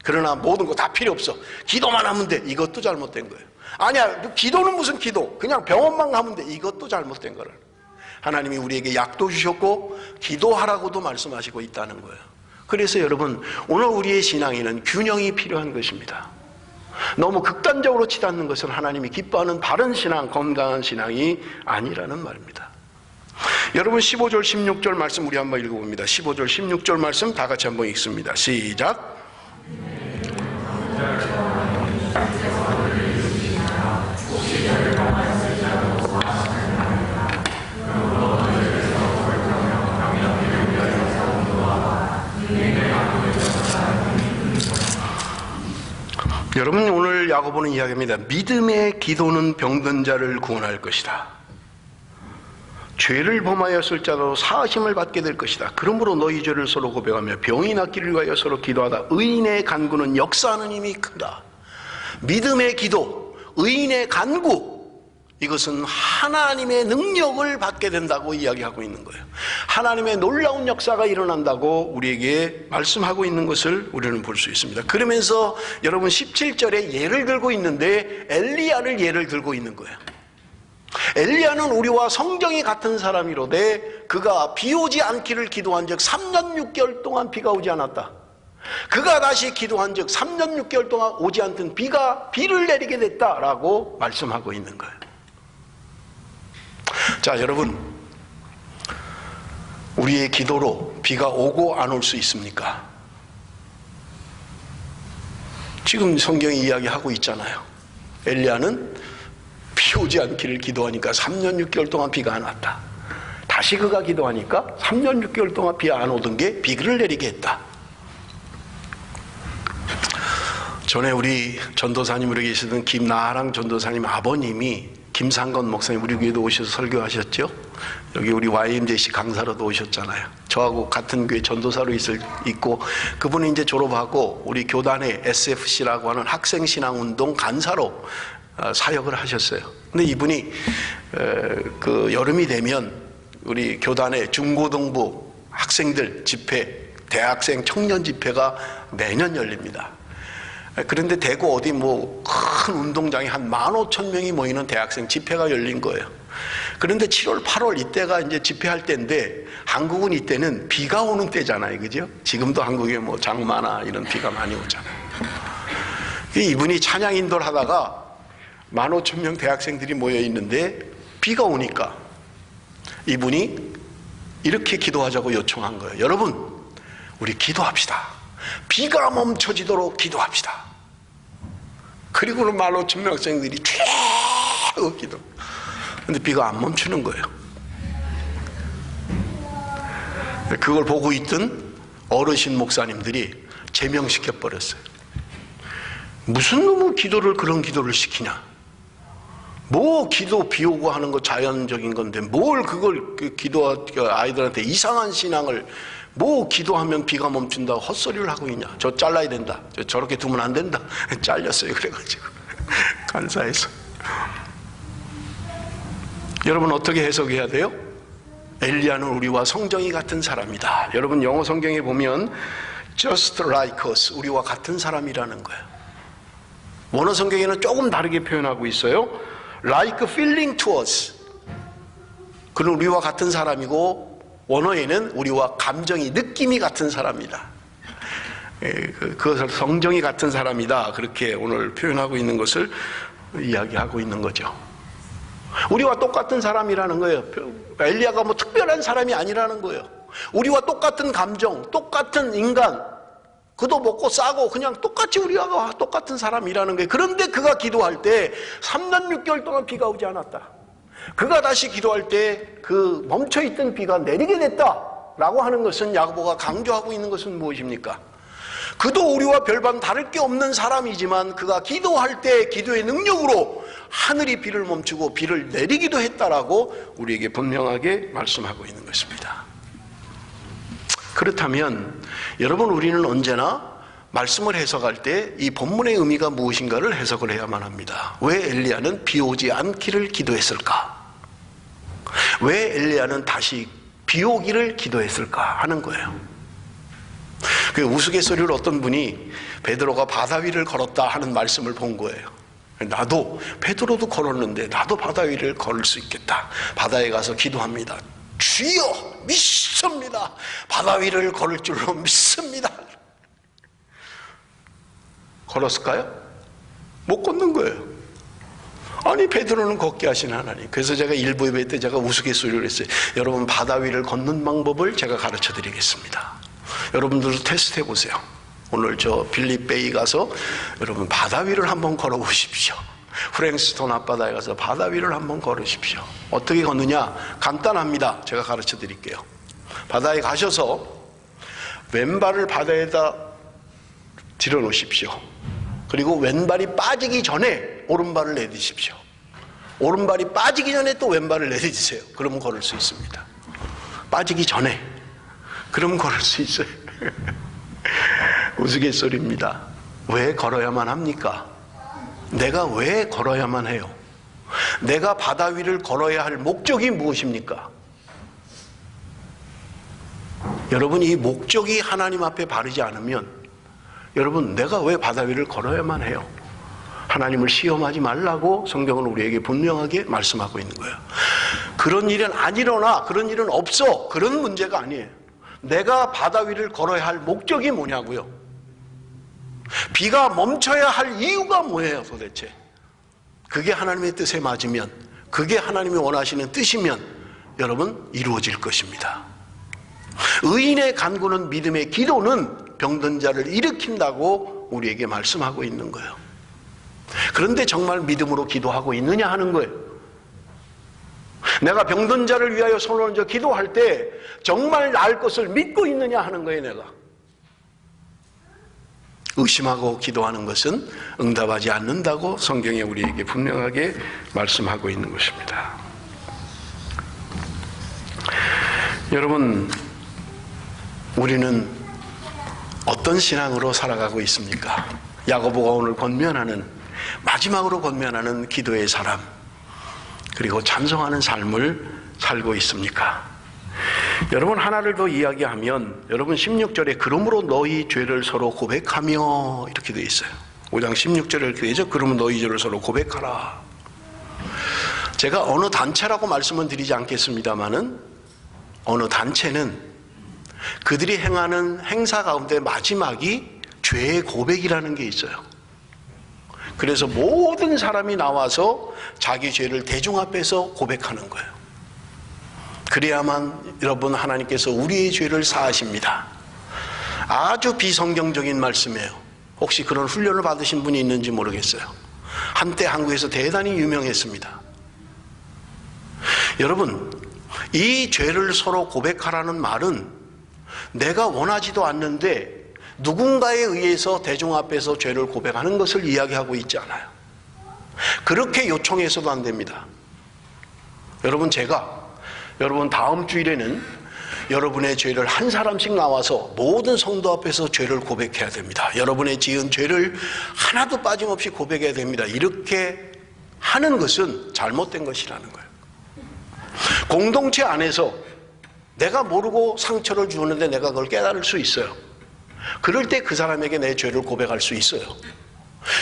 그러나 모든 거 다 필요 없어, 기도만 하면 돼, 이것도 잘못된 거예요. 아니야, 기도는 무슨 기도, 그냥 병원만 가면 돼, 이것도 잘못된 거라. 하나님이 우리에게 약도 주셨고 기도하라고도 말씀하시고 있다는 거예요. 그래서 여러분, 오늘 우리의 신앙에는 균형이 필요한 것입니다. 너무 극단적으로 치닫는 것은 하나님이 기뻐하는 바른 신앙, 건강한 신앙이 아니라는 말입니다. 여러분, 15절 16절 말씀 우리 한번 읽어봅니다. 15절 16절 말씀 다 같이 한번 읽습니다. 시작. 여러분, 오늘 야고보는 이야기합니다. 믿음의 기도는 병든 자를 구원할 것이다. 죄를 범하였을 자도 사하심을 받게 될 것이다. 그러므로 너희 죄를 서로 고백하며 병이 낫기를 위하여 서로 기도하다. 의인의 간구는 역사하는 힘이 크다. 믿음의 기도, 의인의 간구, 이것은 하나님의 능력을 받게 된다고 이야기하고 있는 거예요. 하나님의 놀라운 역사가 일어난다고 우리에게 말씀하고 있는 것을 우리는 볼 수 있습니다. 그러면서 여러분, 17절에 예를 들고 있는데 엘리야를 예를 들고 있는 거예요. 엘리야는 우리와 성정이 같은 사람이로되 그가 비 오지 않기를 기도한 즉 3년 6개월 동안 비가 오지 않았다. 그가 다시 기도한 즉 3년 6개월 동안 오지 않던 비를 내리게 됐다라고 말씀하고 있는 거예요. 자, 여러분, 우리의 기도로 비가 오고 안 올 수 있습니까? 지금 성경이 이야기하고 있잖아요. 엘리야는 비 오지 않기를 기도하니까 3년 6개월 동안 비가 안 왔다. 다시 그가 기도하니까 3년 6개월 동안 비 안 오던 게 비를 내리게 했다. 전에 우리 전도사님으로 계시던 김나랑 전도사님 아버님이 김상건 목사님 우리 교회도 오셔서 설교하셨죠. 여기 우리 YMJC 강사로도 오셨잖아요. 저하고 같은 교회 전도사로 있고, 그분이 이제 졸업하고 우리 교단의 SFC라고 하는 학생신앙운동 간사로 사역을 하셨어요. 근데 이분이 그 여름이 되면 우리 교단의 중고등부 학생들 집회, 대학생 청년 집회가 매년 열립니다. 그런데 대구 어디 뭐 큰 운동장에 한 15,000명이 모이는 대학생 집회가 열린 거예요. 그런데 7월, 8월 이때가 이제 집회할 때인데, 한국은 이때는 비가 오는 때잖아요, 그죠? 지금도 한국에 뭐 장마나 이런 비가 많이 오잖아요. 이분이 찬양 인도를 하다가 15,000명 대학생들이 모여 있는데 비가 오니까 이분이 이렇게 기도하자고 요청한 거예요. 여러분, 우리 기도합시다. 비가 멈춰지도록 기도합시다. 그리고는 15,000명 학생들이 쫙 기도. 근데 비가 안 멈추는 거예요. 그걸 보고 있던 어르신 목사님들이 제명시켜 버렸어요. 무슨 놈의 기도를, 그런 기도를 시키냐. 뭐 기도 비 오고 하는 거 자연적인 건데 뭘 그걸 기도, 아이들한테 이상한 신앙을, 뭐 기도하면 비가 멈춘다고 헛소리를 하고 있냐. 저 잘라야 된다. 저렇게 두면 안 된다. 잘렸어요. 그래가지고 간사해서. 여러분, 어떻게 해석해야 돼요? 엘리야는 우리와 성정이 같은 사람이다. 여러분, 영어 성경에 보면 just like us, 우리와 같은 사람이라는 거예요. 원어 성경에는 조금 다르게 표현하고 있어요. like feeling to us, 그는 우리와 같은 사람이고, 원어에는 우리와 감정이, 느낌이 같은 사람이다. 그것을 성정이 같은 사람이다, 그렇게 오늘 표현하고 있는 것을 이야기하고 있는 거죠. 우리와 똑같은 사람이라는 거예요. 엘리야가 뭐 특별한 사람이 아니라는 거예요. 우리와 똑같은 감정, 똑같은 인간, 그도 먹고 싸고 그냥 똑같이 우리와 똑같은 사람이라는 거예요. 그런데 그가 기도할 때 3년 6개월 동안 비가 오지 않았다. 그가 다시 기도할 때 그 멈춰있던 비가 내리게 됐다라고 하는 것은, 야고보가 강조하고 있는 것은 무엇입니까? 그도 우리와 별반 다를 게 없는 사람이지만 그가 기도할 때 기도의 능력으로 하늘이 비를 멈추고 비를 내리기도 했다라고 우리에게 분명하게 말씀하고 있는 것입니다. 그렇다면 여러분, 우리는 언제나 말씀을 해석할 때 이 본문의 의미가 무엇인가를 해석을 해야만 합니다. 왜 엘리야는 비 오지 않기를 기도했을까? 왜 엘리야는 다시 비 오기를 기도했을까 하는 거예요. 그 우스갯소리로 어떤 분이 베드로가 바다 위를 걸었다 하는 말씀을 본 거예요. 나도, 베드로도 걸었는데 나도 바다 위를 걸을 수 있겠다. 바다에 가서 기도합니다. 주여 믿습니다. 바다 위를 걸을 줄로 믿습니다. 걸었을까요? 못 걷는 거예요. 아니, 베드로는 걷게 하신 하나님. 그래서 제가 일부 예배 때 제가 우스갯소리를 했어요. 여러분, 바다 위를 걷는 방법을 제가 가르쳐 드리겠습니다. 여러분들도 테스트 해보세요. 오늘 저 빌립베이 가서 여러분 바다 위를 한번 걸어보십시오. 프랭스톤 앞바다에 가서 바다 위를 한번 걸으십시오. 어떻게 걷느냐? 간단합니다. 제가 가르쳐 드릴게요. 바다에 가셔서 왼발을 바다에다 들여 놓으십시오. 그리고 왼발이 빠지기 전에 오른발을 내딛으십시오. 오른발이 빠지기 전에 또 왼발을 내딛으세요. 그러면 걸을 수 있습니다. 빠지기 전에. 그럼 걸을 수 있어요. 우스갯소리입니다. 왜 걸어야만 합니까? 내가 왜 걸어야만 해요? 내가 바다 위를 걸어야 할 목적이 무엇입니까? 여러분, 이 목적이 하나님 앞에 바르지 않으면 여러분, 내가 왜 바다 위를 걸어야만 해요? 하나님을 시험하지 말라고 성경은 우리에게 분명하게 말씀하고 있는 거예요. 그런 일은 안 일어나, 그런 일은 없어, 그런 문제가 아니에요. 내가 바다 위를 걸어야 할 목적이 뭐냐고요? 비가 멈춰야 할 이유가 뭐예요 도대체? 그게 하나님의 뜻에 맞으면, 그게 하나님이 원하시는 뜻이면 여러분 이루어질 것입니다. 의인의 간구는 믿음의 기도는 병든 자를 일으킨다고 우리에게 말씀하고 있는 거예요. 그런데 정말 믿음으로 기도하고 있느냐 하는 거예요. 내가 병든 자를 위하여 손을 얹어 기도할 때 정말 나을 것을 믿고 있느냐 하는 거예요. 내가 의심하고 기도하는 것은 응답하지 않는다고 성경에 우리에게 분명하게 말씀하고 있는 것입니다. 여러분, 우리는 어떤 신앙으로 살아가고 있습니까? 야고보가 오늘 권면하는, 마지막으로 권면하는 기도의 사람, 그리고 찬송하는 삶을 살고 있습니까? 여러분, 하나를 더 이야기하면 여러분 16절에 그러므로 너희 죄를 서로 고백하며 이렇게 되어 있어요. 5장 16절에 이렇게 되죠. 그러면 너희 죄를 서로 고백하라. 제가 어느 단체라고 말씀은 드리지 않겠습니다마는 어느 단체는 그들이 행하는 행사 가운데 마지막이 죄의 고백이라는 게 있어요. 그래서 모든 사람이 나와서 자기 죄를 대중 앞에서 고백하는 거예요. 그래야만 여러분 하나님께서 우리의 죄를 사하십니다. 아주 비성경적인 말씀이에요. 혹시 그런 훈련을 받으신 분이 있는지 모르겠어요. 한때 한국에서 대단히 유명했습니다. 여러분, 이 죄를 서로 고백하라는 말은 내가 원하지도 않는데 누군가에 의해서 대중 앞에서 죄를 고백하는 것을 이야기하고 있지 않아요. 그렇게 요청해서도 안 됩니다. 여러분, 제가 여러분 다음 주일에는 여러분의 죄를 한 사람씩 나와서 모든 성도 앞에서 죄를 고백해야 됩니다. 여러분의 지은 죄를 하나도 빠짐없이 고백해야 됩니다. 이렇게 하는 것은 잘못된 것이라는 거예요. 공동체 안에서 내가 모르고 상처를 주었는데 내가 그걸 깨달을 수 있어요. 그럴 때 그 사람에게 내 죄를 고백할 수 있어요.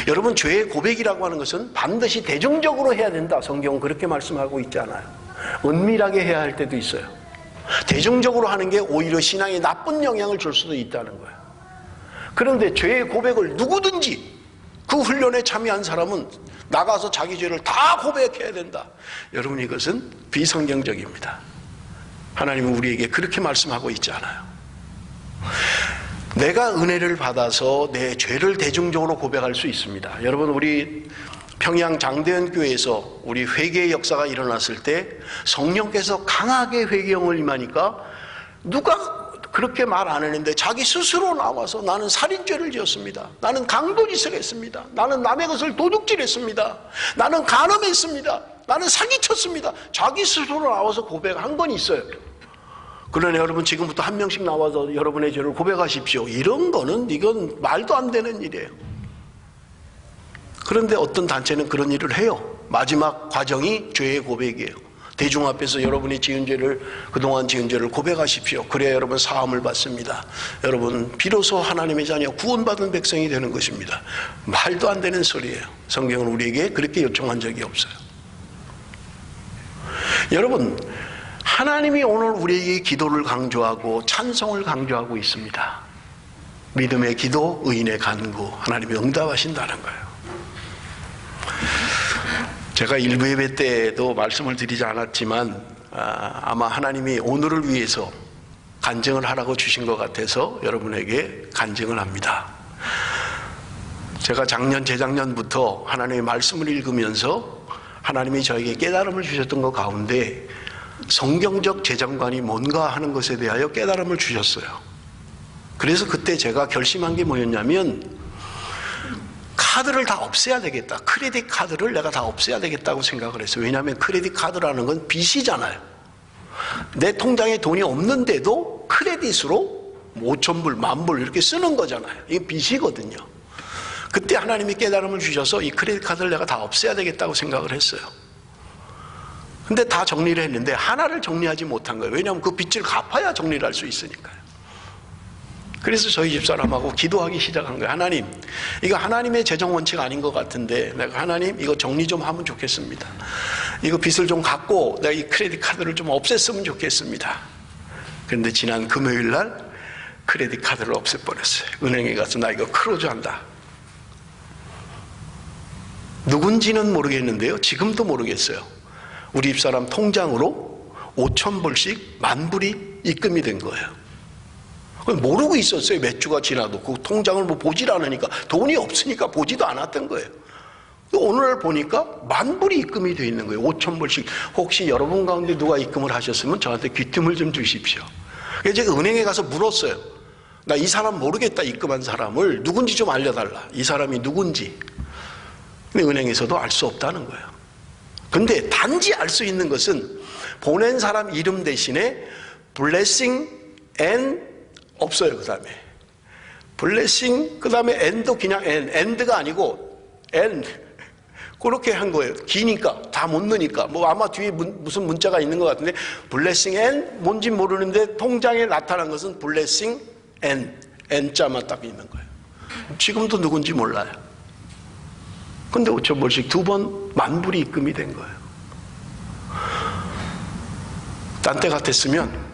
여러분, 죄의 고백이라고 하는 것은 반드시 대중적으로 해야 된다. 성경은 그렇게 말씀하고 있지 않아요. 은밀하게 해야 할 때도 있어요. 대중적으로 하는 게 오히려 신앙에 나쁜 영향을 줄 수도 있다는 거예요. 그런데 죄의 고백을 누구든지 그 훈련에 참여한 사람은 나가서 자기 죄를 다 고백해야 된다. 여러분, 이것은 비성경적입니다. 하나님은 우리에게 그렇게 말씀하고 있지 않아요. 내가 은혜를 받아서 내 죄를 대중적으로 고백할 수 있습니다. 여러분, 우리 평양 장대현 교회에서 우리 회개의 역사가 일어났을 때 성령께서 강하게 회개형을 임하니까 누가 그렇게 말 안 했는데 자기 스스로 나와서 나는 살인죄를 지었습니다. 나는 강도짓을 했습니다. 나는 남의 것을 도둑질했습니다. 나는 간음했습니다. 나는 사기쳤습니다. 자기 스스로 나와서 고백한 건 있어요. 그러나 여러분, 지금부터 한 명씩 나와서 여러분의 죄를 고백하십시오. 이건 말도 안 되는 일이에요. 그런데 어떤 단체는 그런 일을 해요. 마지막 과정이 죄의 고백이에요. 대중 앞에서 여러분이 지은 죄를, 그동안 지은 죄를 고백하십시오. 그래야 여러분 사함을 받습니다. 여러분, 비로소 하나님의 자녀, 구원받은 백성이 되는 것입니다. 말도 안 되는 소리예요. 성경은 우리에게 그렇게 요청한 적이 없어요. 여러분, 하나님이 오늘 우리에게 기도를 강조하고 찬송을 강조하고 있습니다. 믿음의 기도, 의인의 간구, 하나님이 응답하신다는 거예요. 제가 일부 예배 때도 말씀을 드리지 않았지만 아마 하나님이 오늘을 위해서 간증을 하라고 주신 것 같아서 여러분에게 간증을 합니다. 제가 작년, 재작년부터 하나님의 말씀을 읽으면서 하나님이 저에게 깨달음을 주셨던 것 가운데 성경적 재정관이 뭔가 하는 것에 대하여 깨달음을 주셨어요. 그래서 그때 제가 결심한 게 뭐였냐면, 카드를 다 없애야 되겠다. 크레딧 카드를 내가 다 없애야 되겠다고 생각을 했어요. 왜냐하면 크레딧 카드라는 건 빚이잖아요. 내 통장에 돈이 없는데도 크레딧으로 5,000불, 10,000불 이렇게 쓰는 거잖아요. 이게 빚이거든요. 그때 하나님이 깨달음을 주셔서 이 크레딧 카드를 내가 다 없애야 되겠다고 생각을 했어요. 근데 다 정리를 했는데 하나를 정리하지 못한 거예요. 왜냐하면 그 빚을 갚아야 정리를 할 수 있으니까요. 그래서 저희 집사람하고 기도하기 시작한 거예요. 하나님, 이거 하나님의 재정 원칙 아닌 것 같은데 내가 하나님 이거 정리 좀 하면 좋겠습니다. 이거 빚을 좀 갚고 내가 이 크레딧 카드를 좀 없앴으면 좋겠습니다. 그런데 지난 금요일 날 크레딧 카드를 없애버렸어요. 은행에 가서 나 이거 크로즈한다. 누군지는 모르겠는데요, 지금도 모르겠어요. 우리 집사람 통장으로 5,000불씩 10,000불이 입금이 된 거예요. 모르고 있었어요. 몇 주가 지나도. 그 통장을 뭐 보질 않으니까, 돈이 없으니까 보지도 않았던 거예요. 오늘 보니까 10,000불이 입금이 돼 있는 거예요. 5,000불씩. 혹시 여러분 가운데 누가 입금을 하셨으면 저한테 귀뜸을 좀 주십시오. 그래서 제가 은행에 가서 물었어요. 나 이 사람 모르겠다, 입금한 사람을. 누군지 좀 알려달라. 이 사람이 누군지. 근데 은행에서도 알 수 없다는 거예요. 근데 단지 알 수 있는 것은 보낸 사람 이름 대신에 blessing and 없어요. 그 다음에 블레싱, 그 다음에 엔도 그냥 엔드가 아니고 엔, 그렇게 한 거예요. 기니까 다 못 넣으니까 뭐 아마 뒤에 무슨 문자가 있는 것 같은데, 블레싱 엔 뭔지 모르는데 통장에 나타난 것은 블레싱 N자만 딱 있는 거예요. 지금도 누군지 몰라요. 근데 5,000불씩 2번 10,000불이 입금이 된 거예요. 딴 때 같았으면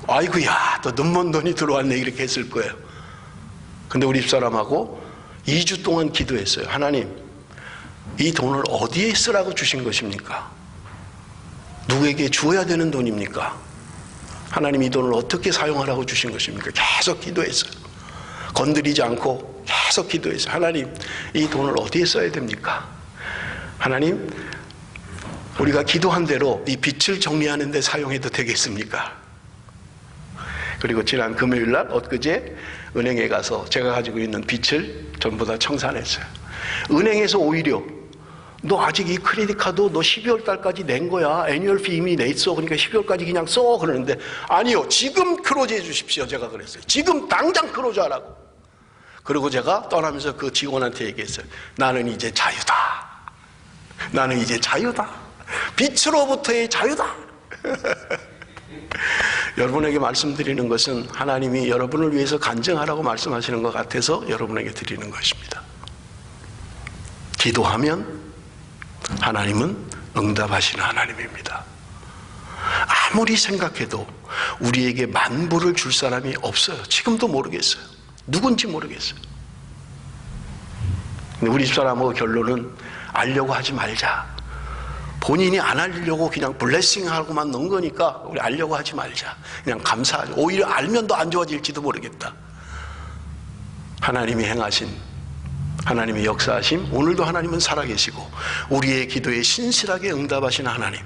아이고야, 또 눈먼 돈이 들어왔네 이렇게 했을 거예요. 근데 우리 집사람하고 2주 동안 기도했어요. 하나님, 이 돈을 어디에 쓰라고 주신 것입니까? 누구에게 주어야 되는 돈입니까? 하나님, 이 돈을 어떻게 사용하라고 주신 것입니까? 계속 기도했어요. 건드리지 않고 계속 기도했어요. 하나님, 이 돈을 어디에 써야 됩니까? 하나님, 우리가 기도한 대로 이 빚을 정리하는 데 사용해도 되겠습니까? 그리고 지난 금요일 날 엊그제 은행에 가서 제가 가지고 있는 빚을 전부 다 청산했어요. 은행에서 오히려 너 아직 이 크레딧 카드 너 12월 달까지 낸 거야. 애뉴얼피 이미 냈어. 그러니까 12월까지 그냥 써. 그러는데 아니요, 지금 크로즈 해 주십시오. 제가 그랬어요. 지금 당장 크로즈 하라고. 그리고 제가 떠나면서 그 직원한테 얘기했어요. 나는 이제 자유다. 나는 이제 자유다. 빚으로부터의 자유다. 여러분에게 말씀드리는 것은 하나님이 여러분을 위해서 간증하라고 말씀하시는 것 같아서 여러분에게 드리는 것입니다. 기도하면 하나님은 응답하시는 하나님입니다. 아무리 생각해도 우리에게 10,000불을 줄 사람이 없어요. 지금도 모르겠어요. 누군지 모르겠어요. 근데 우리 집사람의 결론은 알려고 하지 말자. 본인이 안 알려고 그냥 블레싱하고만 넣은 거니까 우리 알려고 하지 말자. 그냥 감사하자. 오히려 알면 더 안 좋아질지도 모르겠다. 하나님이 행하신, 하나님의 역사하심, 오늘도 하나님은 살아계시고 우리의 기도에 신실하게 응답하신 하나님.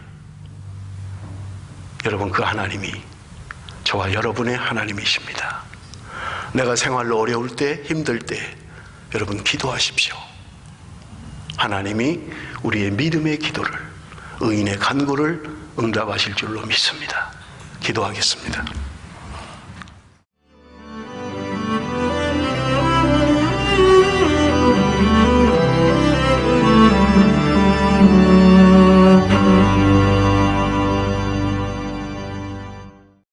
여러분, 그 하나님이 저와 여러분의 하나님이십니다. 내가 생활로 어려울 때, 힘들 때 여러분 기도하십시오. 하나님이 우리의 믿음의 기도를, 의인의 간구를 응답하실 줄로 믿습니다. 기도하겠습니다.